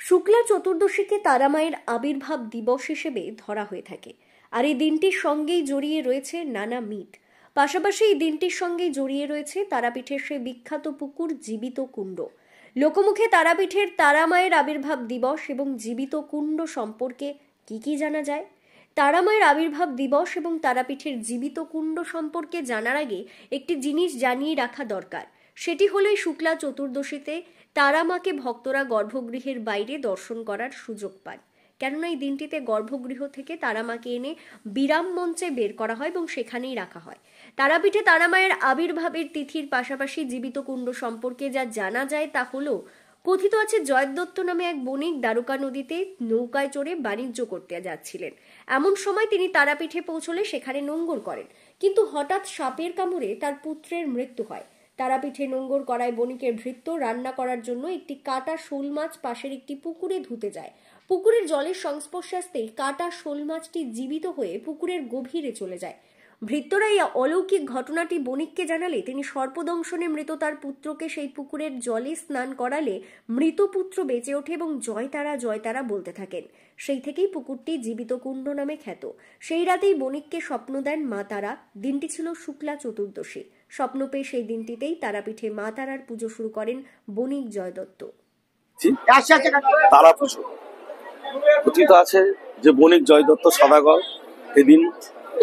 শুক্লা চতুর্দশীকে তারামায়ের আবির্ভাব দিবস হিসেবে ধরা হয়ে থাকে। আর এই দিনটির সঙ্গেই জড়িয়ে রয়েছে নানা মিথ। পাশাপাশি এই দিনটির সঙ্গেই জড়িয়ে রয়েছে তারাপীঠের সে বিখ্যাত পুকুর জীবিত কুণ্ড। লোকমুখে তারাপীঠের তারামায়ের আবির্ভাব দিবস এবং জীবিত কুণ্ড সম্পর্কে কি জানা যায়? তারামায়ের আবির্ভাব দিবস এবং তারাপীঠের জীবিত কুণ্ড সম্পর্কে জানার আগে একটি জিনিস জানিয়ে রাখা দরকার। সেটি হলো শুক্লা চতুর্দশীতে তারামাকে ভক্তরা গর্ভগৃহের বাইরে দর্শন করার সুযোগ পান। কেননা এই দিনটিতে গর্ভগৃহ থেকে তারামাকে এনে বিরাম মঞ্চে বের করা হয় এবং সেখানেই রাখা হয়। তারাপীঠে তারামায়ের আবির্ভাবের তিথির পাশাপাশি জীবিত কুণ্ড সম্পর্কে যা জানা যায় তা হলো, কথিত আছে জয়দত্ত নামে এক বণিক দ্বারকা নদীতে নৌকায় চড়ে বাণিজ্য করতে যাচ্ছিলেন। এমন সময় তিনি তারাপীঠে পৌঁছলে সেখানে নোঙ্গর করেন, কিন্তু হঠাৎ সাপের কামড়ে তার পুত্রের মৃত্যু হয়। তারাপীঠে নোঙ্গর করায় বণিকের ভৃত্য রান্না করার জন্য একটি কাটা শোল মাছ পাশের একটি পুকুরে ধুতে যায়। পুকুরের জলের সংস্পর্শে আসতেই কাটা শোল মাছটি জীবিত হয়ে পুকুরের গভীরে চলে যায়। ভৃত্যরা এই অলৌকিক ঘটনাটি বণিককে জানালে তিনি সর্পদংশনে মৃত তার পুত্রকে সেই পুকুরের জলে স্নান করালে মৃত পুত্র বেঁচে ওঠে এবং জয়তারা জয়তারা বলতে থাকেন। সেই থেকেই পুকুরটি জীবিত কুণ্ড নামে খ্যাত। সেই রাতেই বণিককে স্বপ্ন দেন মা তারা। দিনটি ছিল শুক্লা চতুর্দশী। স্বপ্ন পেয়ে সেই দিনটিতেই তারাপীঠে মা তারার পুজো শুরু করেন বণিক জয়দত্ত। তারা পুজো কথিত আছে যে বণিক জয়দত্ত সদাগর এদিন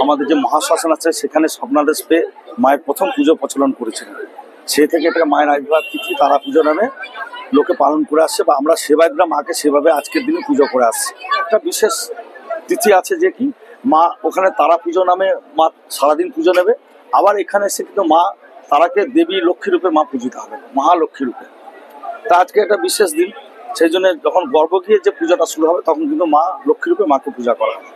আমাদের যে মহাশ্মশান আছে সেখানে স্বপ্নাদেশ পেয়ে মায়ের প্রথম পুজো প্রচলন করেছিলেন। সেই থেকে এটা মায়ের আবির্ভাব তিথি তারা পুজো নামে লোকে পালন করে আসছে, বা আমরা সেবায়তরা মাকে সেভাবে আজকের দিনে পুজো করে আসছি। একটা বিশেষ তিথি আছে যে কি মা ওখানে তারা পুজো নামে মা সারাদিন পুজো নেবে, আবার এখানে এসে কিন্তু মা তারাকে দেবী লক্ষ্মী রূপে মা পূজিত হবে, মহালক্ষ্মী রূপে। তা আজকে একটা বিশেষ দিন, সেই জন্য যখন গর্ভগৃহে যে পূজাটা শুরু হবে তখন কিন্তু মা লক্ষ্মী রূপে মাকে পূজা করা হবে।